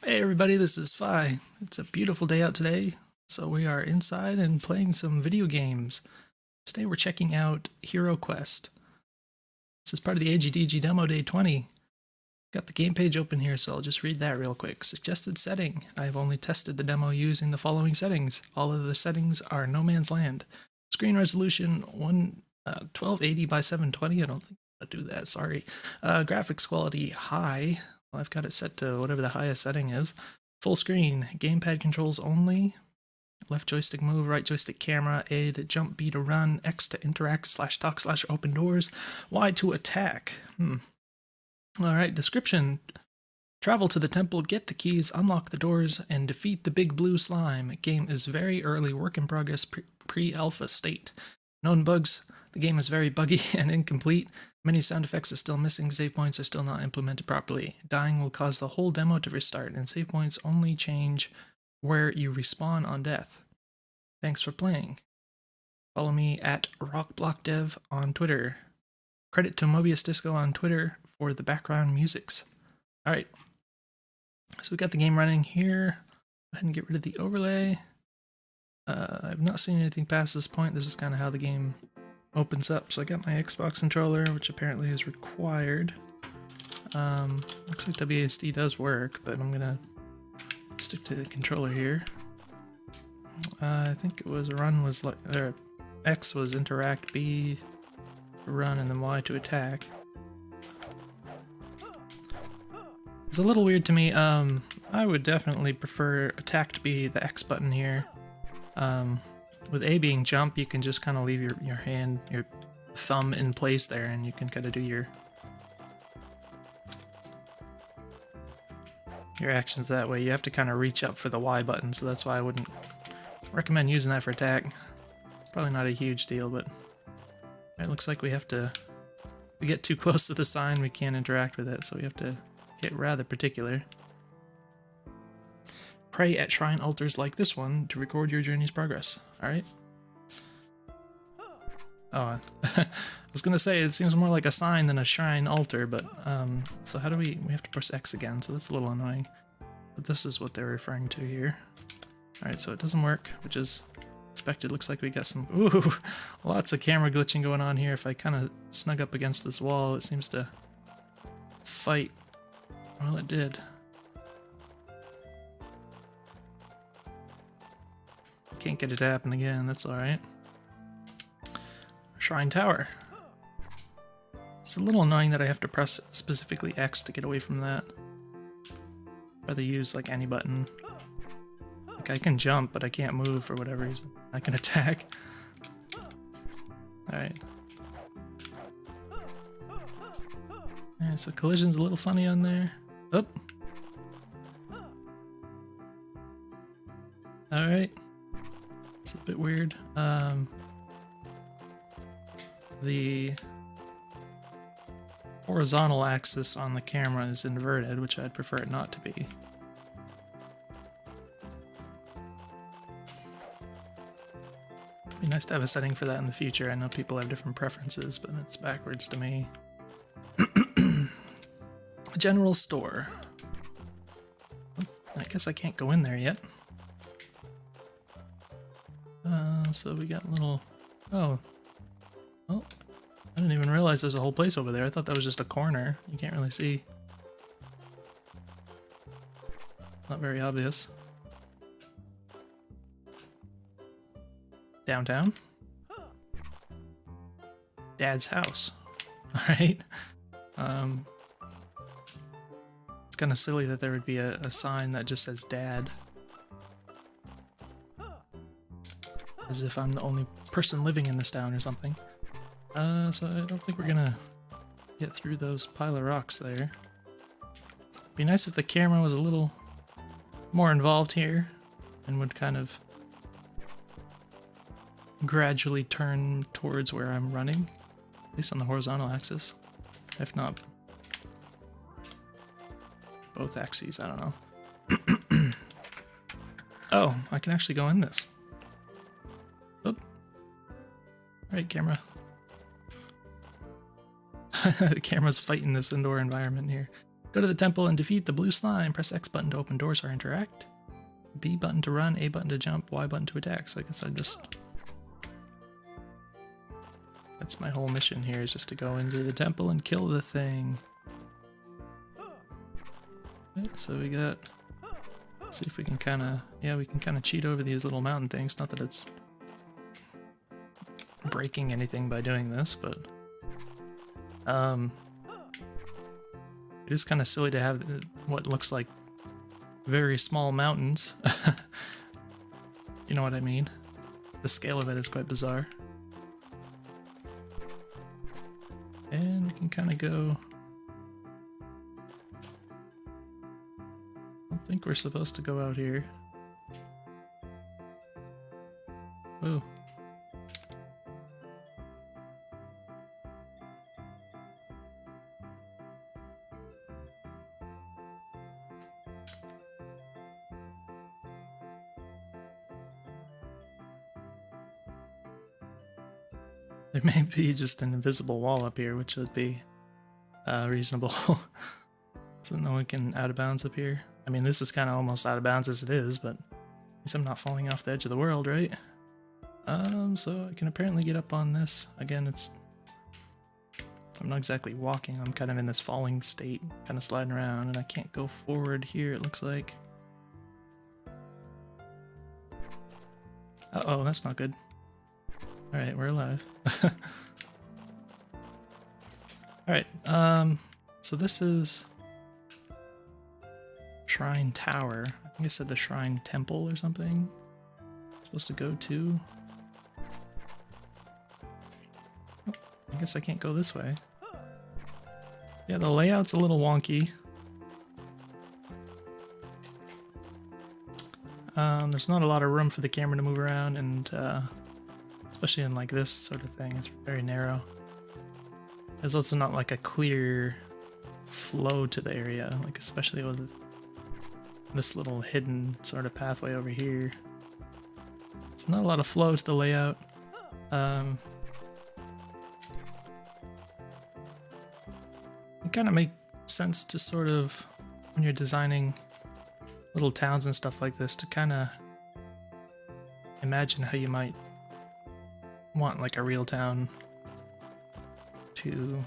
Hey everybody, this is Fi. It's a beautiful day out today, so we are inside and playing some video games. Today we're checking out Hero Quest. This is part of the AGDG demo day 20. Got the game page open here, so I'll just read that real quick. Suggested setting. I've only tested the demo using the following settings. All of the settings are no man's land. Screen resolution 1280 by 720. I don't think I'll do that, sorry. Graphics quality high. Well, I've got it set to whatever the highest setting is. Full screen, gamepad controls only. Left joystick move, right joystick camera, A to jump, B to run, X to interact, /talk, /open doors, Y to attack. Alright, description. Travel to the temple, get the keys, unlock the doors, and defeat the big blue slime. Game is very early, work in progress, pre-alpha state. Known bugs. The game is very buggy and incomplete. Many sound effects are still missing, save points are still not implemented properly. Dying will cause the whole demo to restart, and save points only change where you respawn on death. Thanks for playing. Follow me at RockBlockDev on Twitter. Credit to Mobius Disco on Twitter for the background musics. Alright, so we got the game running here. Go ahead and get rid of the overlay. I've not seen anything past this point. This is kind of how the game opens up. So I got my Xbox controller, which apparently is required. Looks like WASD does work, but I'm gonna stick to the controller here. I think it was run was like, or X was interact, B to run, and then Y to attack. It's a little weird to me. I would definitely prefer attack to be the X button here. With A being jump, you can just kind of leave your hand, your thumb in place there, and you can kind of do your actions that way. You have to kind of reach up for the Y button, so that's why I wouldn't recommend using that for attack. Probably not a huge deal, but it looks like we get too close to the sign, we can't interact with it, so we have to get rather particular. Pray at shrine altars like this one to record your journey's progress. Alright. Oh, I was gonna say, it seems more like a sign than a shrine altar, but, so how do we have to press X again, so that's a little annoying. But this is what they're referring to here. Alright, so it doesn't work, which is expected. Looks like we got some, ooh, lots of camera glitching going on here. If I kind of snug up against this wall, it seems to fight. Well, it did. Can't get it to happen again, that's alright. Shrine Tower. It's a little annoying that I have to press specifically X to get away from that. Rather use like any button. Like I can jump, but I can't move for whatever reason. I can attack. Alright. Yeah, so collision's a little funny on there. Oh. Alright. It's a bit weird. The horizontal axis on the camera is inverted, which I'd prefer it not to be. It'd be nice to have a setting for that in the future. I know people have different preferences, but it's backwards to me. General store. I guess I can't go in there yet. So we got a little... Oh, I didn't even realize there's a whole place over there. I thought that was just a corner. You can't really see. Not very obvious. Downtown. Dad's house. Alright. It's kind of silly that there would be a sign that just says Dad. As if I'm the only person living in this town or something. So I don't think we're gonna get through those pile of rocks there. Be nice if the camera was a little more involved here and would kind of gradually turn towards where I'm running, at least on the horizontal axis. If not, both axes, I don't know. Oh, I can actually go in this. Oop. Alright, camera. The camera's fighting this indoor environment here. Go to the temple and defeat the blue slime. Press X button to open doors or interact. B button to run, A button to jump, Y button to attack. So I guess I just... That's my whole mission here, is just to go into the temple and kill the thing. Okay, so we got... Let's see if we can kind of... Yeah, we can kind of cheat over these little mountain things. Not that it's breaking anything by doing this, but... It is kind of silly to have what looks like very small mountains. You know what I mean? The scale of it is quite bizarre. And we can kind of go... I don't think we're supposed to go out here. Oh. There may be just an invisible wall up here, which would be reasonable. So no one can out of bounds up here. I mean, this is kind of almost out of bounds as it is, but at least I'm not falling off the edge of the world, right? So I can apparently get up on this. Again, I'm not exactly walking, I'm kind of in this falling state, kind of sliding around, and I can't go forward here, it looks like. Uh-oh, that's not good. Alright, we're alive. Alright, so this is Shrine Tower. I think I said the Shrine Temple or something. Supposed to go to. Oh, I guess I can't go this way. Yeah, the layout's a little wonky. There's not a lot of room for the camera to move around, and especially in like this sort of thing, it's very narrow. There's also not like a clear flow to the area, like especially with this little hidden sort of pathway over here. So not a lot of flow to the layout. It kind of makes sense to sort of, when you're designing little towns and stuff like this, to kind of imagine how you might want like a real town to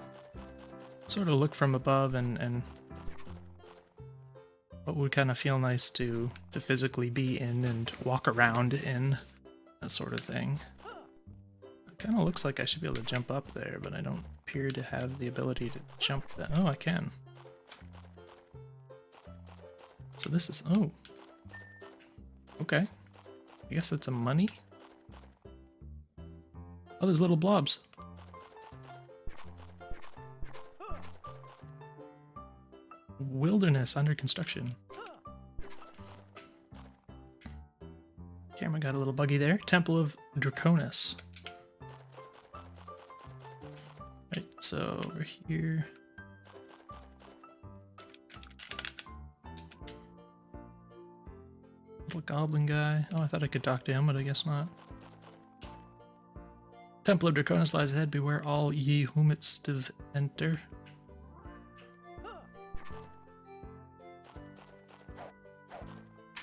sort of look from above, and what would kind of feel nice to physically be in and walk around in, that sort of thing. It kind of looks like I should be able to jump up there, but I don't appear to have the ability to jump that. Oh, I can. So this is, oh. Okay. I guess that's a money? Oh, there's little blobs. Wilderness under construction. Camera got a little buggy there. Temple of Draconis. Right, so over here. Little goblin guy. Oh, I thought I could talk to him, but I guess not. Temple of Draconis lies ahead. Beware all ye whom it's to enter.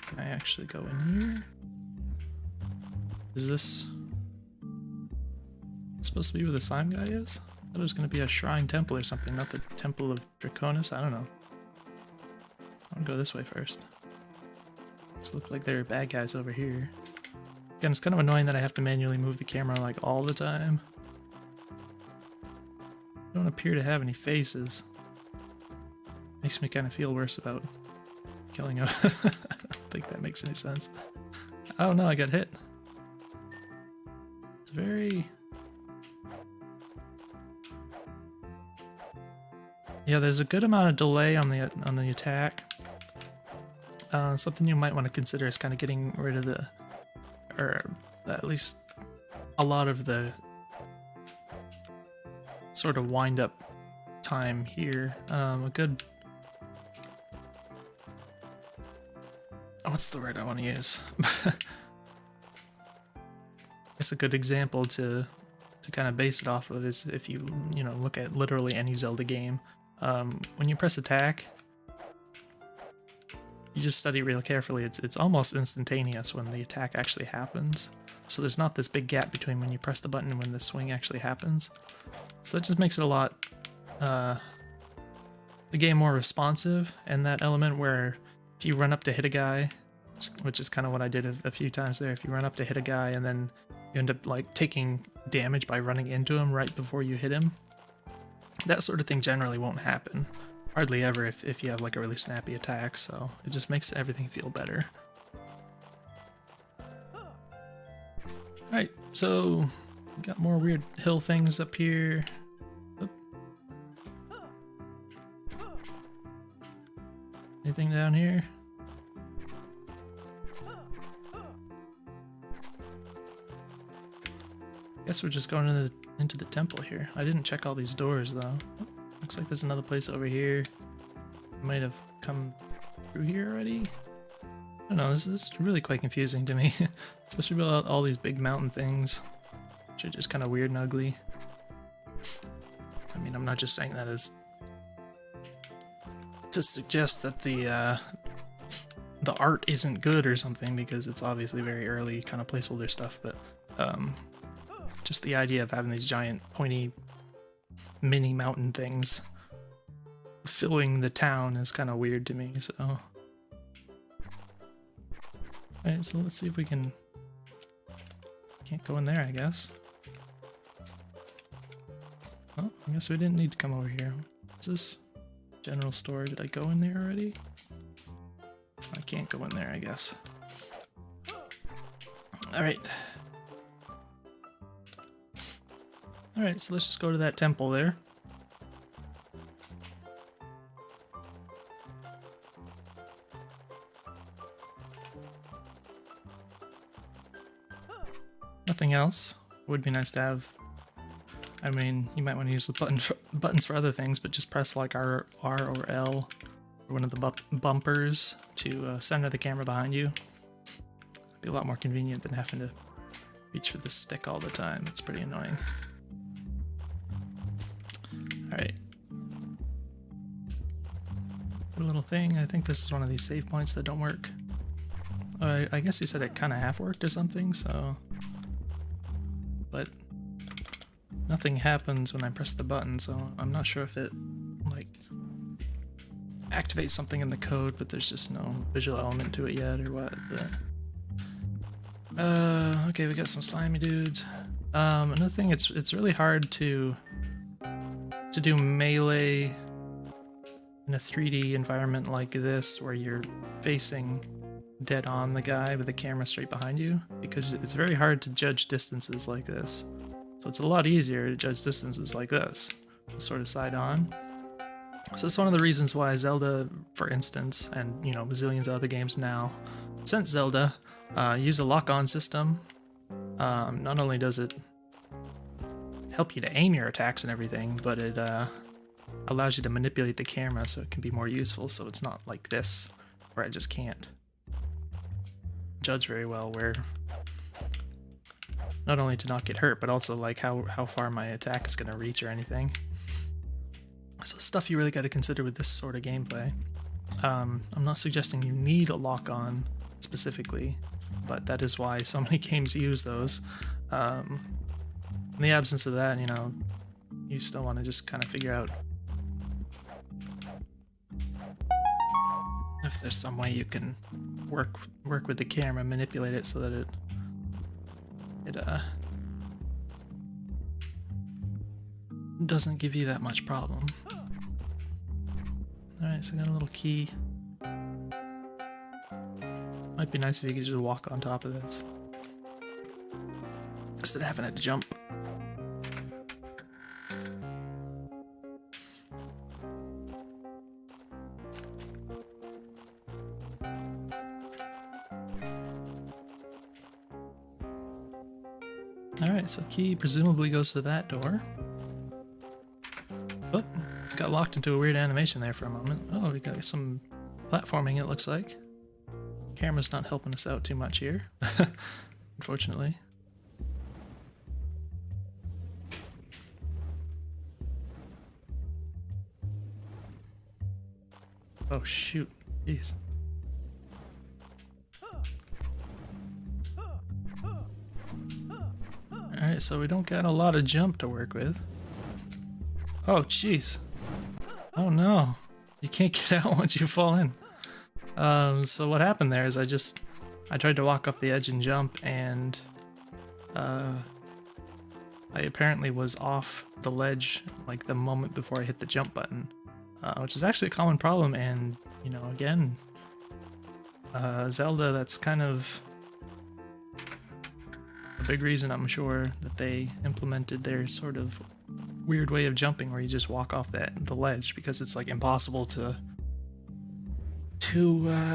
Can I actually go in here? Is this supposed to be where the slime guy is? I thought it was going to be a shrine temple or something, not the Temple of Draconis. I don't know. I'll go this way first. These look like there are bad guys over here. Again, it's kind of annoying that I have to manually move the camera like all the time. I don't appear to have any faces. Makes me kind of feel worse about killing him. I don't think that makes any sense. Oh no, I got hit. It's very... Yeah, there's a good amount of delay on the attack. Something you might want to consider is kind of getting rid of the, or at least a lot of the sort of wind up time here. A good, what's the word I want to use? I guess a good example to kind of base it off of is if you look at literally any Zelda game. When you press attack, you just study real carefully, it's almost instantaneous when the attack actually happens. So there's not this big gap between when you press the button and when the swing actually happens. So that just makes it a lot, the game more responsive, and that element where if you run up to hit a guy, which is kind of what I did a few times there, if you run up to hit a guy and then you end up like taking damage by running into him right before you hit him, that sort of thing generally won't happen. Hardly ever if you have like a really snappy attack, so it just makes everything feel better. Alright, so we got more weird hill things up here. Oop. Anything down here? Guess we're just going into the temple here. I didn't check all these doors though. Oh, looks like there's another place over here. Might have come through here already. I don't know, this is really quite confusing to me. Especially with all these big mountain things, which are just kind of weird and ugly. I mean, I'm not just saying that as to suggest that the art isn't good or something, because it's obviously very early kind of placeholder stuff, but just the idea of having these giant pointy mini mountain things filling the town is kind of weird to me, so. Alright, so let's see if we can... Can't go in there, I guess. Oh, I guess we didn't need to come over here. What's this? General store. Did I go in there already? I can't go in there, I guess. Alright. Alright, so let's just go to that temple there. Nothing else. Would be nice to have. I mean, you might want to use the buttons for other things, but just press like R or L or one of the bumpers to center the camera behind you. Be a lot more convenient than having to reach for the stick all the time. It's pretty annoying. Alright. A little thing. I think this is one of these save points that don't work. I guess he said it kind of half worked or something, so... But nothing happens when I press the button, so I'm not sure if it, like, activates something in the code, but there's just no visual element to it yet or what. But... okay, we got some slimy dudes. Another thing, it's really hard to do melee in a 3D environment like this, where you're facing dead on the guy with the camera straight behind you, because it's very hard to judge distances like this. So it's a lot easier to judge distances like this, sort of side on. So it's one of the reasons why Zelda, for instance, and you know, bazillions of other games now since Zelda, use a lock-on system. Not only does it help you to aim your attacks and everything, but it allows you to manipulate the camera so it can be more useful, so it's not like this, where I just can't judge very well where, not only to not get hurt, but also like how far my attack is going to reach or anything. So stuff you really got to consider with this sort of gameplay. I'm not suggesting you need a lock-on specifically, but that is why so many games use those. In the absence of that, you know, you still want to just kind of figure out if there's some way you can work with the camera, manipulate it so that it doesn't give you that much problem. Alright, so I got a little key. Might be nice if you could just walk on top of this instead of having to jump. Alright, so key presumably goes to that door. Oh, got locked into a weird animation there for a moment. Oh, we got some platforming, it looks like. Camera's not helping us out too much here, unfortunately. Oh shoot, jeez. Alright, so we don't got a lot of jump to work with. Oh, jeez. Oh no. You can't get out once you fall in. So what happened there is I tried to walk off the edge and jump, and I apparently was off the ledge like the moment before I hit the jump button, which is actually a common problem. And you know, again, Zelda, that's kind of a big reason, I'm sure, that they implemented their sort of weird way of jumping where you just walk off the ledge, because it's like impossible to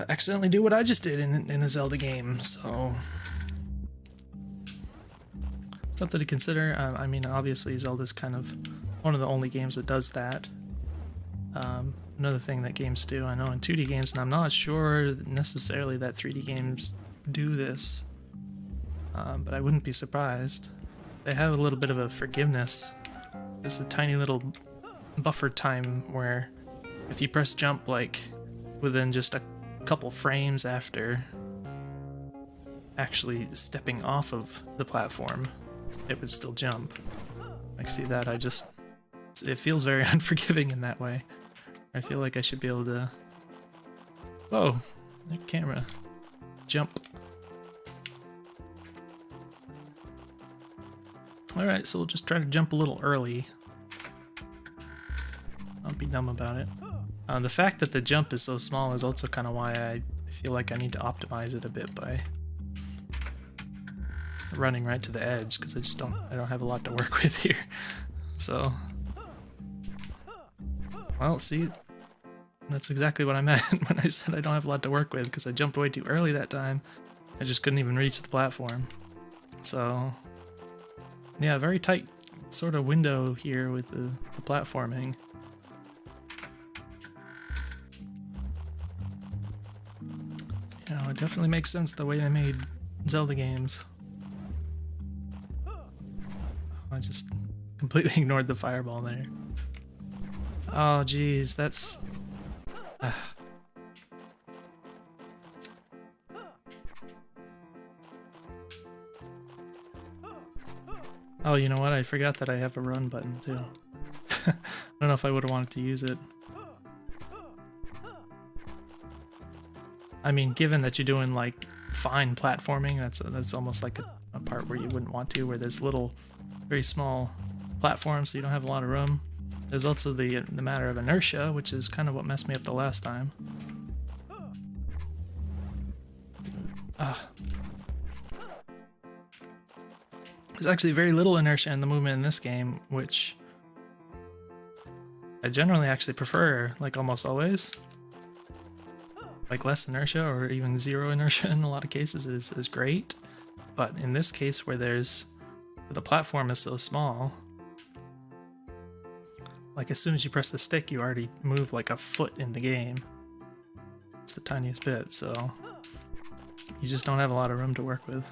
accidentally do what I just did in a Zelda game. So something to consider. I mean, obviously Zelda's kind of one of the only games that does that. Another thing that games do, I know in 2D games, and I'm not sure necessarily that 3D games do this, but I wouldn't be surprised. They have a little bit of a forgiveness. There's a tiny little buffer time where if you press jump like within just a couple frames after actually stepping off of the platform, it would still jump. Like, see that? It feels very unforgiving in that way. I feel like I should be able to... Whoa! That camera. Jump. Alright, so we'll just try to jump a little early. Don't be dumb about it. The fact that the jump is so small is also kind of why I feel like I need to optimize it a bit by running right to the edge, because I don't have a lot to work with here. So, well, see, that's exactly what I meant when I said I don't have a lot to work with, because I jumped way too early that time. I just couldn't even reach the platform. So, yeah, very tight sort of window here with the platforming. You know, it definitely makes sense the way they made Zelda games. I just completely ignored the fireball there. Oh geez, that's... Oh, you know what? I forgot that I have a run button too. I don't know if I would have wanted to use it. I mean, given that you're doing like fine platforming, that's almost like a part where you wouldn't want to, where there's little, very small platforms, so you don't have a lot of room. There's also the matter of inertia, which is kind of what messed me up the last time. There's actually very little inertia in the movement in this game, which I generally actually prefer, like almost always. Like less inertia, or even zero inertia in a lot of cases is great. But in this case, where the platform is so small, like as soon as you press the stick, you already move like a foot in the game. It's the tiniest bit, so you just don't have a lot of room to work with.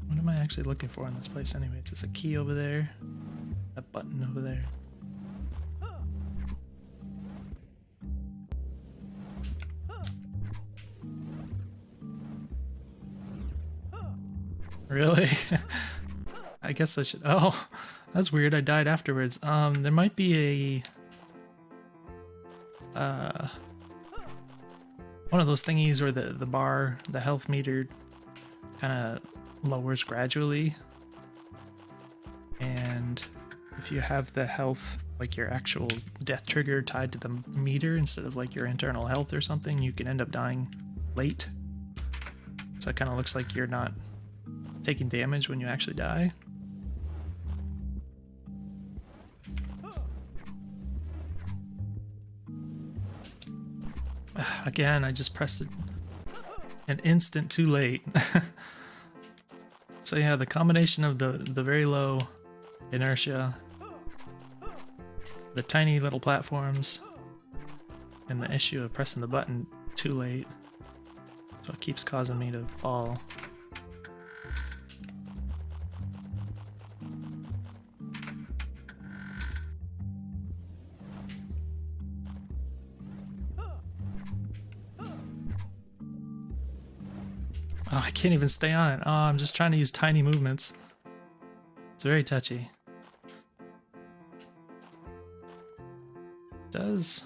What am I actually looking for in this place anyways? There's a key over there, a button over there. Really? I guess I should... Oh, that's weird. I died afterwards. There might be a... one of those thingies where the bar, the health meter kind of lowers gradually. And if you have the health, like your actual death trigger tied to the meter instead of like your internal health or something, you can end up dying late. So it kind of looks like you're not taking damage when you actually die. Again, I just pressed it an instant too late. So yeah, the combination of the very low inertia, the tiny little platforms, and the issue of pressing the button too late, so it keeps causing me to fall. Oh, I can't even stay on it. Oh, I'm just trying to use tiny movements. It's very touchy. Does...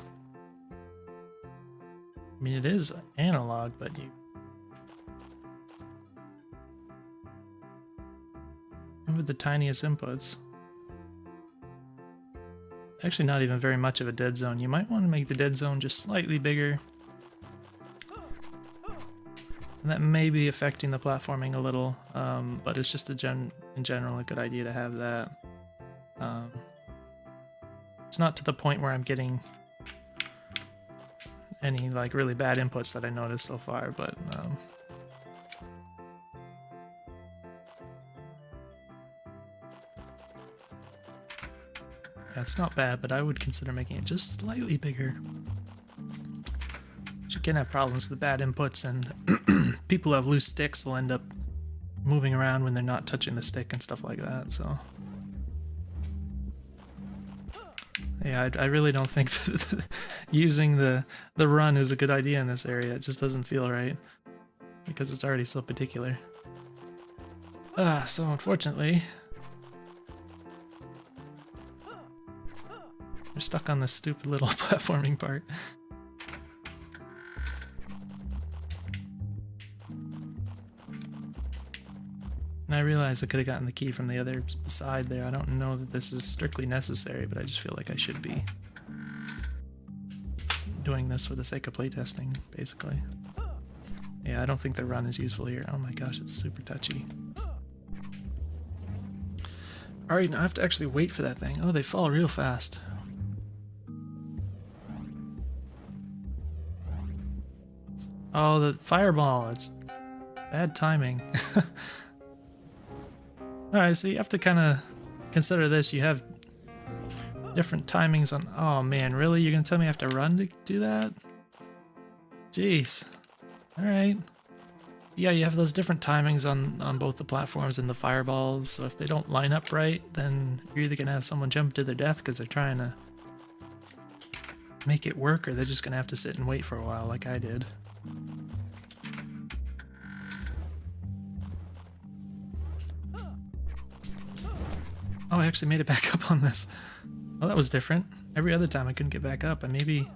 I mean, it is analog, but you... And with the tiniest inputs. Actually not even very much of a dead zone. You might want to make the dead zone just slightly bigger. And that may be affecting the platforming a little, but it's just in general a good idea to have that. It's not to the point where I'm getting any like really bad inputs that I noticed so far, but yeah, it's not bad, but I would consider making it just slightly bigger. You can have problems with bad inputs, and people who have loose sticks will end up moving around when they're not touching the stick and stuff like that, so... Yeah, I really don't think that using the run is a good idea in this area. It just doesn't feel right, because it's already so particular. So unfortunately... we're stuck on this stupid little platforming part. And I realized I could have gotten the key from the other side there. I don't know that this is strictly necessary, but I just feel like I should be doing this for the sake of playtesting, basically. Yeah, I don't think the run is useful here. Oh my gosh, it's super touchy. Alright, now I have to actually wait for that thing. Oh, they fall real fast. Oh, the fireball, it's bad timing. Alright, so you have to kind of consider this. You have different timings on... Oh man, really? You're going to tell me I have to run to do that? Jeez. Alright. Yeah, you have those different timings on both the platforms and the fireballs, so if they don't line up right, then you're either going to have someone jump to their death because they're trying to make it work, or they're just going to have to sit and wait for a while like I did. Oh, I actually made it back up on this. Well, that was different. Every other time I couldn't get back up, and maybe...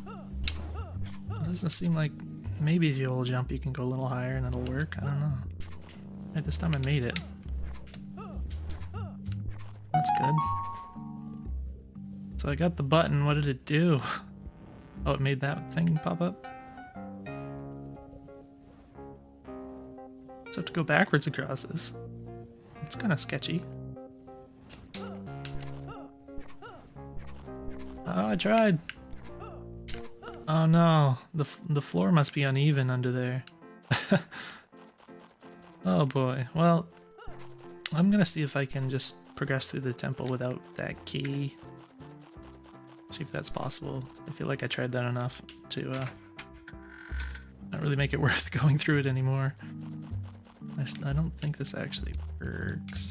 It doesn't seem like... Maybe if you hold jump you can go a little higher and it'll work. I don't know. Right, this time I made it. That's good. So I got the button. What did it do? Oh, it made that thing pop up? So I have to go backwards across this. It's kind of sketchy. Oh, I tried. Oh no, the floor must be uneven under there. Oh boy. Well, I'm gonna see if I can just progress through the temple without that key. See if that's possible. I feel like I tried that enough to not really make it worth going through it anymore. I don't think this actually works.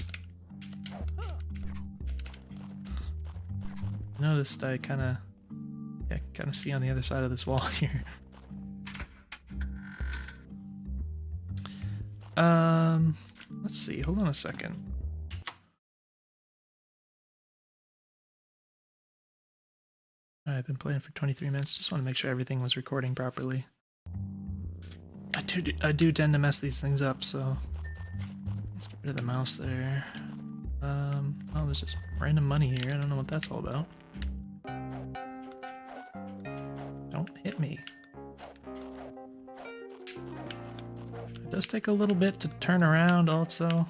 Noticed I kind of see on the other side of this wall here. Let's see. Hold on a second. I've been playing for 23 minutes. Just want to make sure everything was recording properly. I do tend to mess these things up, so let's get rid of the mouse there. Oh, there's just random money here. I don't know what that's all about. Don't hit me. It does take a little bit to turn around also.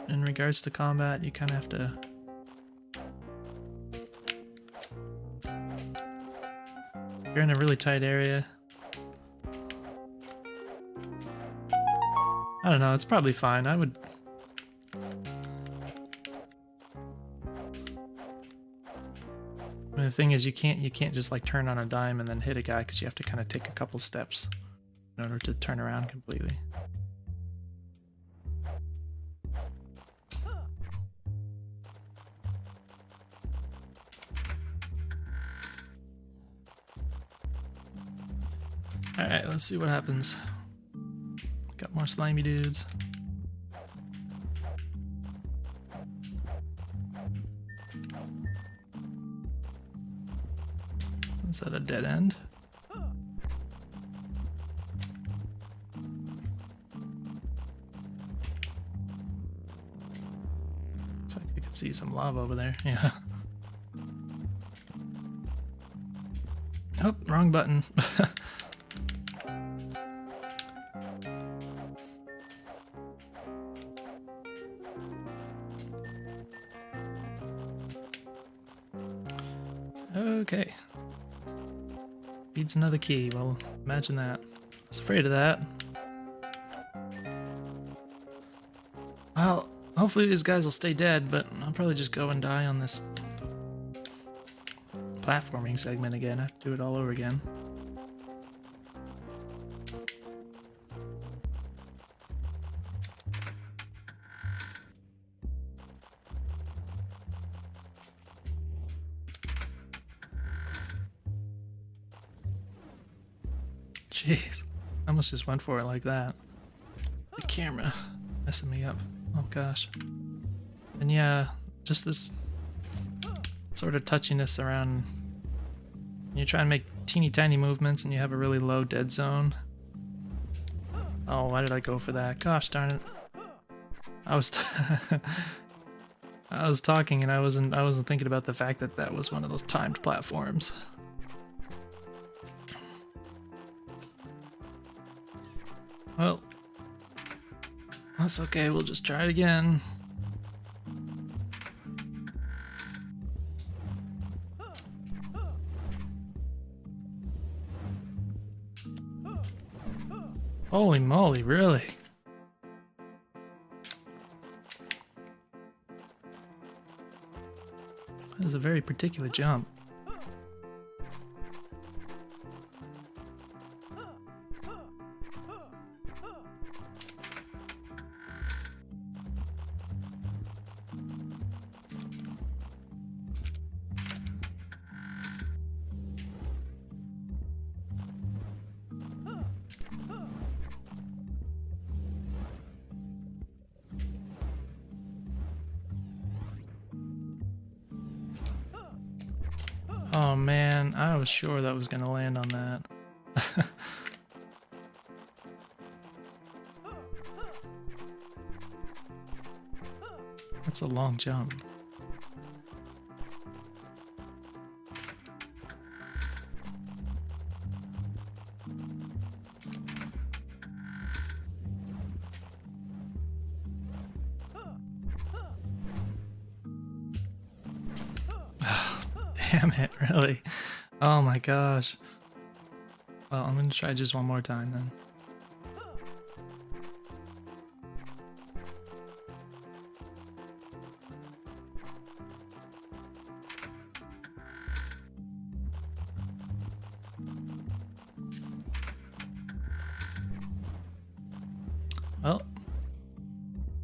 In regards to combat, you kind of have to... If you're in a really tight area... I don't know, it's probably fine. I would... I mean, the thing is, you can't just like turn on a dime and then hit a guy, because you have to kind of take a couple steps in order to turn around completely. Alright, let's see what happens. Got more slimy dudes. Is that a dead end? Looks like you can see some lava over there. Yeah. Oh, wrong button. Okay. Needs another key. Well, imagine that. I was afraid of that. Well, hopefully these guys will stay dead, but I'll probably just go and die on this platforming segment again. I have to do it all over again. Jeez, I almost just went for it like that. The camera messing me up. Oh gosh. And yeah, just this sort of touchiness around. You try and make teeny tiny movements and you have a really low dead zone. Oh, why did I go for that? Gosh darn it. I was I was talking and I wasn't thinking about the fact that that was one of those timed platforms. Well, that's okay, we'll just try it again. Holy moly, really? That was a very particular jump. Oh man, I was sure that was gonna land on that. That's a long jump. Damn it, really? Oh my gosh. Well, I'm gonna try just one more time then. Well,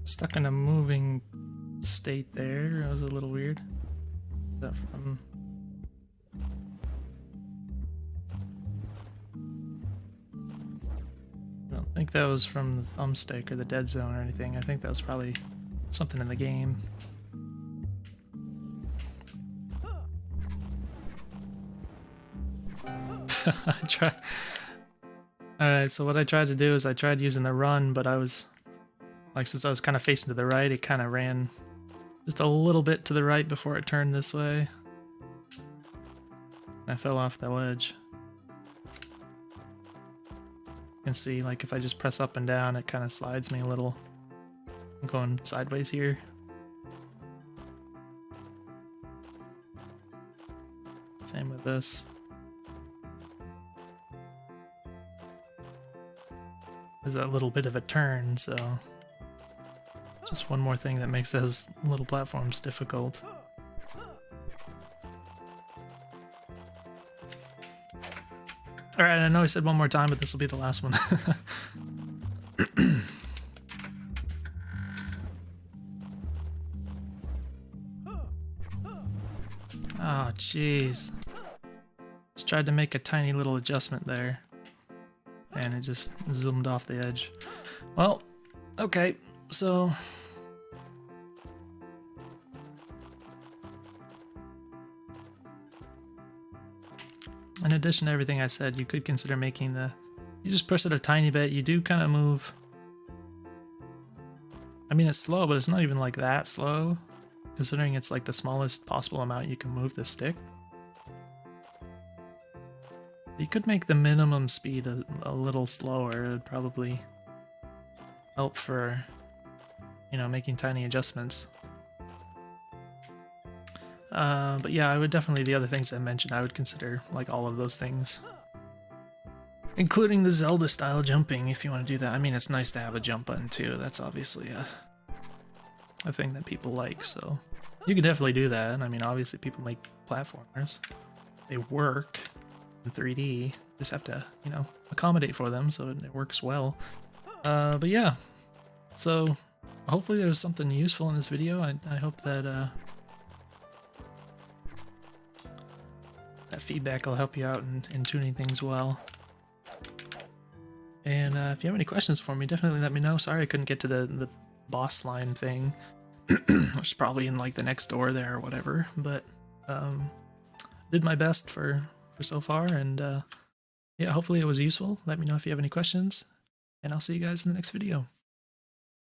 stuck in a moving state there. That was a little weird. Is that from... I don't think that was from the thumbstick or the dead zone or anything. I think that was probably something in the game. I tried. Alright, so what I tried to do is I tried using the run, but I was, like, since I was kind of facing to the right, it kind of ran just a little bit to the right before it turned this way. I fell off the ledge. You can see, like, if I just press up and down, it kind of slides me a little. I'm going sideways here. Same with this. There's that little bit of a turn, so just one more thing that makes those little platforms difficult. Alright, I know I said one more time, but this will be the last one. Oh, jeez. Just tried to make a tiny little adjustment there. and it just zoomed off the edge. Well, okay, so in addition to everything I said, you could consider making you just push it a tiny bit. You do kind of move. I mean, it's slow, but it's not even like that slow, considering it's like the smallest possible amount you can move the stick. You could make the minimum speed a little slower. It would probably help for, you know, making tiny adjustments. But yeah, I would definitely, the other things I mentioned, I would consider like all of those things. Including the Zelda style jumping, if you want to do that. I mean, it's nice to have a jump button too. That's obviously a thing that people like, so you could definitely do that. I mean, obviously people make platformers. They work in 3D. Just have to, you know, accommodate for them so it works well. But yeah, so hopefully there's something useful in this video. I hope that that feedback will help you out in tuning things well. And if you have any questions for me, definitely let me know. Sorry I couldn't get to the boss line thing, which is probably in like the next door there or whatever, but did my best for so far, and yeah, hopefully it was useful. Let me know if you have any questions, and I'll see you guys in the next video.